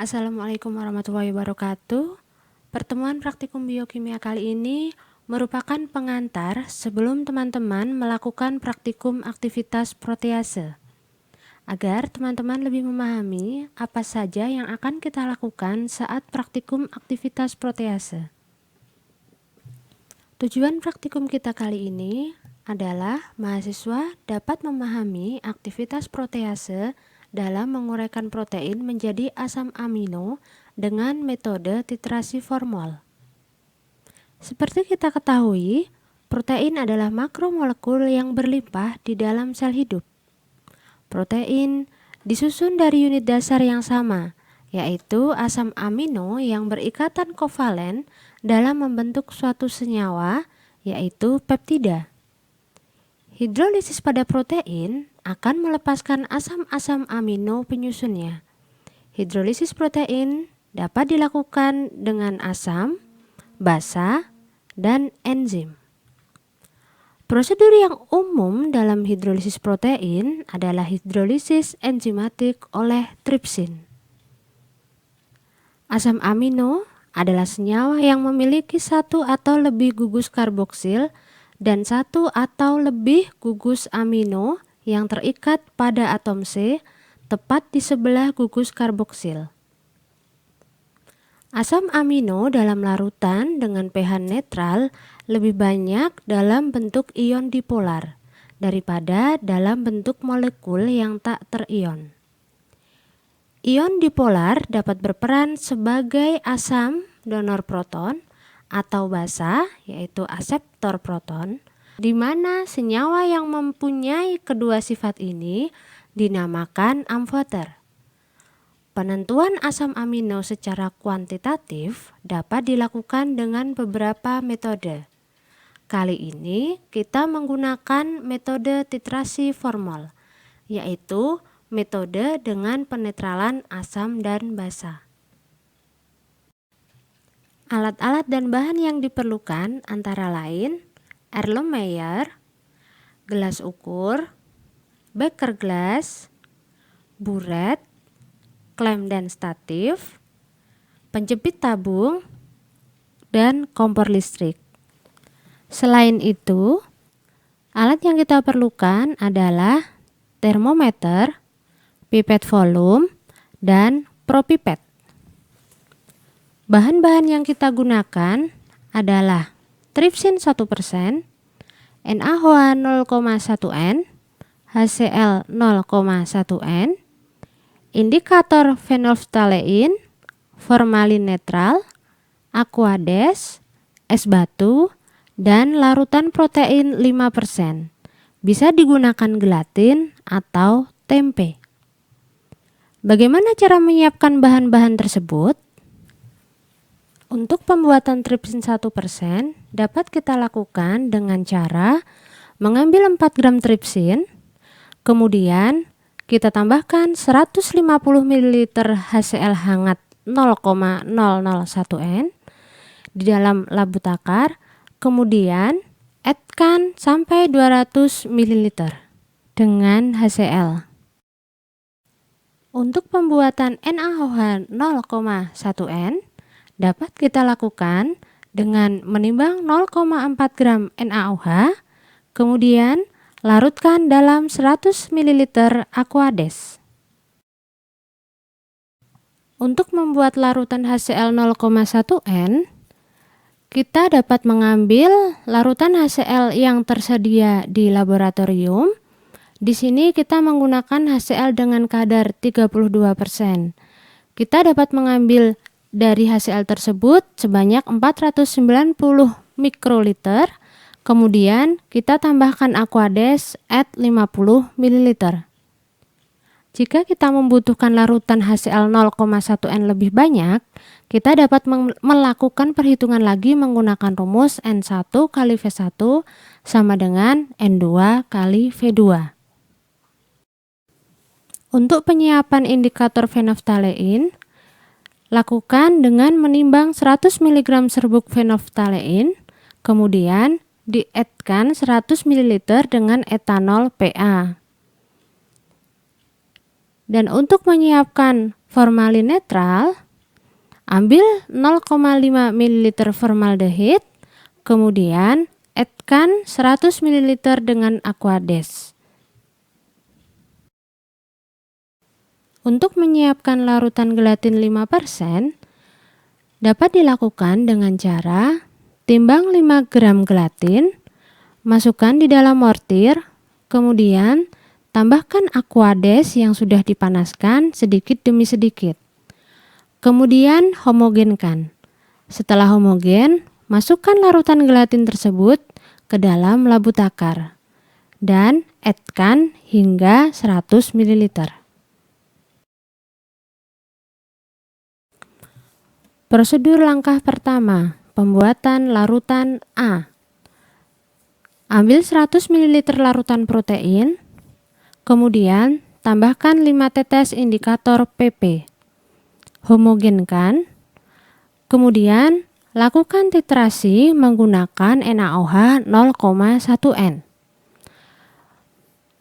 Assalamualaikum warahmatullahi wabarakatuh. Pertemuan praktikum biokimia kali ini merupakan pengantar sebelum teman-teman melakukan praktikum aktivitas protease. Agar teman-teman lebih memahami apa saja yang akan kita lakukan saat praktikum aktivitas protease. Tujuan praktikum kita kali ini adalah mahasiswa dapat memahami aktivitas protease dalam menguraikan protein menjadi asam amino dengan metode titrasi formol. Seperti kita ketahui, protein adalah makromolekul yang berlimpah di dalam sel hidup. Protein disusun dari unit dasar yang sama, yaitu asam amino yang berikatan kovalen dalam membentuk suatu senyawa, yaitu peptida. Hidrolisis pada protein akan melepaskan asam-asam amino penyusunnya. Hidrolisis protein dapat dilakukan dengan asam, basa, dan enzim. Prosedur yang umum dalam hidrolisis protein adalah hidrolisis enzimatik oleh tripsin. Asam amino adalah senyawa yang memiliki satu atau lebih gugus karboksil dan satu atau lebih gugus amino yang terikat pada atom C tepat di sebelah gugus karboksil. Asam amino dalam larutan dengan pH netral lebih banyak dalam bentuk ion dipolar daripada dalam bentuk molekul yang tak terion. Ion dipolar dapat berperan sebagai asam donor proton atau basa, yaitu aseptor proton, di mana senyawa yang mempunyai kedua sifat ini dinamakan amfoter. Penentuan asam amino secara kuantitatif dapat dilakukan dengan beberapa metode. Kali ini kita menggunakan metode titrasi formol, yaitu metode dengan penetralan asam dan basa. Alat-alat dan bahan yang diperlukan antara lain Erlenmeyer, gelas ukur, beker glass, buret, klem dan statif, penjepit tabung, dan kompor listrik. Selain itu, alat yang kita perlukan adalah termometer, pipet volume, dan propipet. Bahan-bahan yang kita gunakan adalah tripsin 1%, NaOH 0,1N, HCl 0,1N, indikator fenolftalein, formalin netral, aquades, es batu, dan larutan protein 5%. Bisa digunakan gelatin atau tempe. Bagaimana cara menyiapkan bahan-bahan tersebut? Untuk pembuatan tripsin 1% dapat kita lakukan dengan cara mengambil 4 gram tripsin, kemudian kita tambahkan 150 ml HCl hangat 0,001N di dalam labu takar, kemudian addkan sampai 200 ml dengan HCl. Untuk pembuatan NaOH 0,1N dapat kita lakukan dengan menimbang 0,4 gram NaOH, kemudian larutkan dalam 100 ml aquades. Untuk membuat larutan HCl 0,1N, kita dapat mengambil larutan HCl yang tersedia di laboratorium. Di sini kita menggunakan HCl dengan kadar 32%. Kita dapat mengambil dari HCl tersebut sebanyak 490 mikroliter, kemudian kita tambahkan aquades add 50 ml. Jika kita membutuhkan larutan HCl 0,1N lebih banyak, kita dapat melakukan perhitungan lagi menggunakan rumus N1 kali V1 sama dengan N2 kali V2. Untuk penyiapan indikator fenolftalein, lakukan dengan menimbang 100 mg serbuk fenolftalein, kemudian di-addkan 100 ml dengan etanol PA. Dan untuk menyiapkan formalin netral, ambil 0,5 ml formaldehid, kemudian addkan 100 ml dengan Aquades. Untuk menyiapkan larutan gelatin 5%, dapat dilakukan dengan cara timbang 5 gram gelatin, masukkan di dalam mortir, kemudian tambahkan Aquades yang sudah dipanaskan sedikit demi sedikit. Kemudian homogenkan. Setelah homogen, masukkan larutan gelatin tersebut ke dalam labu takar dan addkan hingga 100 ml. Prosedur langkah pertama, pembuatan larutan A. Ambil 100 ml larutan protein, kemudian tambahkan 5 tetes indikator PP. Homogenkan, kemudian lakukan titrasi menggunakan NaOH 0,1N.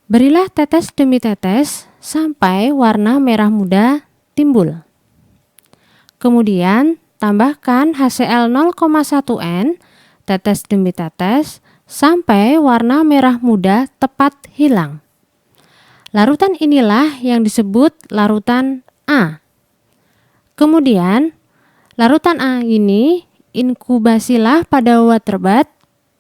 Berilah tetes demi tetes sampai warna merah muda timbul. Kemudian tambahkan HCl 0,1N tetes demi tetes sampai warna merah muda tepat hilang. Larutan inilah yang disebut larutan A. Kemudian larutan A ini inkubasilah pada water bath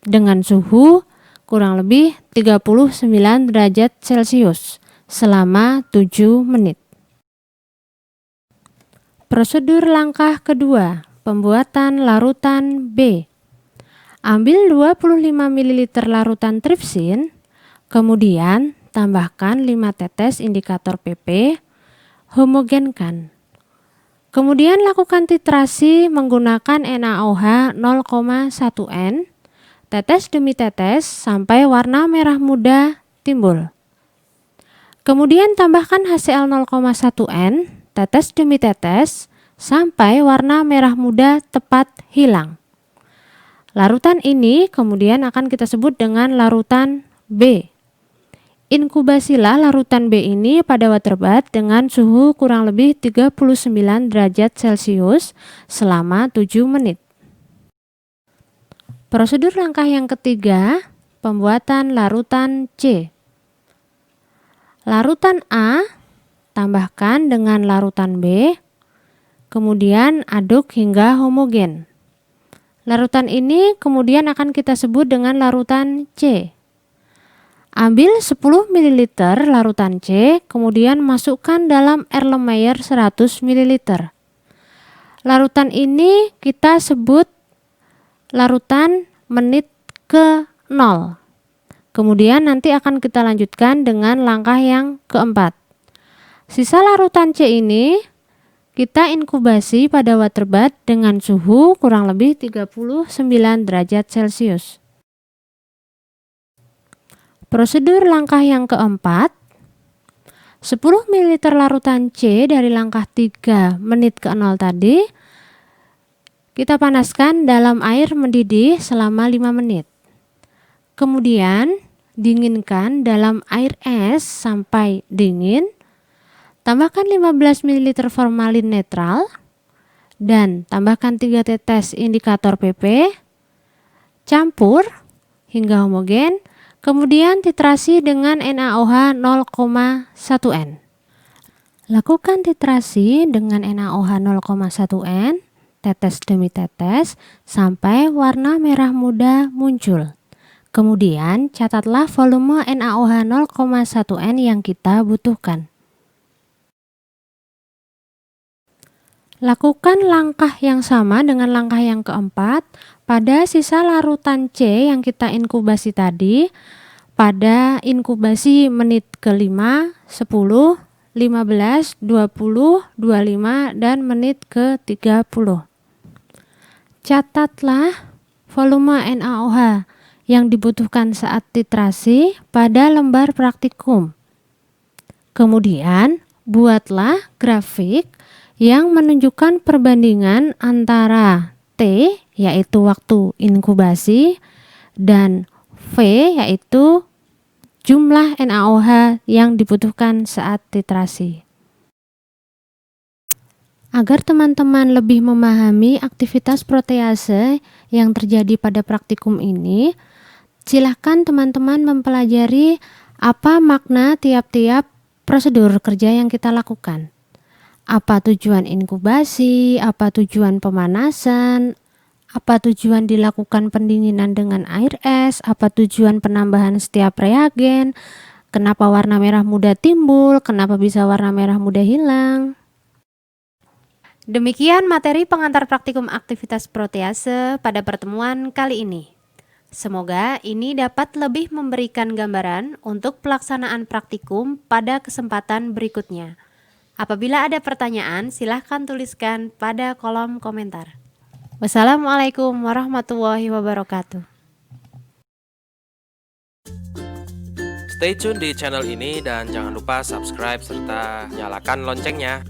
dengan suhu kurang lebih 39 derajat Celcius selama 7 menit. Prosedur langkah kedua, pembuatan larutan B. Ambil 25 ml larutan tripsin, kemudian tambahkan 5 tetes indikator PP, homogenkan. Kemudian lakukan titrasi menggunakan NaOH 0,1N, tetes demi tetes sampai warna merah muda timbul. Kemudian tambahkan HCl 0,1N, tetes demi tetes sampai warna merah muda tepat hilang. Larutan ini kemudian akan kita sebut dengan larutan B. Inkubasilah larutan B ini pada water bath dengan suhu kurang lebih 39 derajat Celcius selama 7 menit. Prosedur langkah yang ketiga, pembuatan larutan C. Larutan A tambahkan dengan larutan B, kemudian aduk hingga homogen. Larutan ini kemudian akan kita sebut dengan larutan C. Ambil 10 ml larutan C, kemudian masukkan dalam Erlenmeyer 100 ml. Larutan ini kita sebut larutan menit ke 0. Kemudian nanti akan kita lanjutkan dengan langkah yang keempat. Sisa larutan C ini kita inkubasi pada water bath dengan suhu kurang lebih 39 derajat Celcius. Prosedur langkah yang keempat, 10 ml larutan C dari langkah 3 menit ke 0 tadi kita panaskan dalam air mendidih selama 5 menit. Kemudian dinginkan dalam air es sampai dingin. Tambahkan 15 ml formalin netral dan tambahkan 3 tetes indikator PP. Campur hingga homogen, kemudian titrasi dengan NaOH 0,1N. Lakukan titrasi dengan NaOH 0,1N, tetes demi tetes sampai warna merah muda muncul. Kemudian catatlah volume NaOH 0,1N yang kita butuhkan. Lakukan langkah yang sama dengan langkah yang keempat pada sisa larutan C yang kita inkubasi tadi pada inkubasi menit ke-5, 10, 15, 20, 25, dan menit ke-30. Catatlah volume NaOH yang dibutuhkan saat titrasi pada lembar praktikum. Kemudian buatlah grafik yang menunjukkan perbandingan antara T yaitu waktu inkubasi dan V yaitu jumlah NaOH yang dibutuhkan saat titrasi. Agar teman-teman lebih memahami aktivitas protease yang terjadi pada praktikum ini, silahkan teman-teman mempelajari apa makna tiap-tiap prosedur kerja yang kita lakukan. Apa tujuan inkubasi, apa tujuan pemanasan, apa tujuan dilakukan pendinginan dengan air es, apa tujuan penambahan setiap reagen, kenapa warna merah muda timbul, kenapa bisa warna merah muda hilang. Demikian materi pengantar praktikum aktivitas protease pada pertemuan kali ini. Semoga ini dapat lebih memberikan gambaran untuk pelaksanaan praktikum pada kesempatan berikutnya. Apabila ada pertanyaan, silahkan tuliskan pada kolom komentar. Wassalamualaikum warahmatullahi wabarakatuh. Stay tune di channel ini dan jangan lupa subscribe serta nyalakan loncengnya.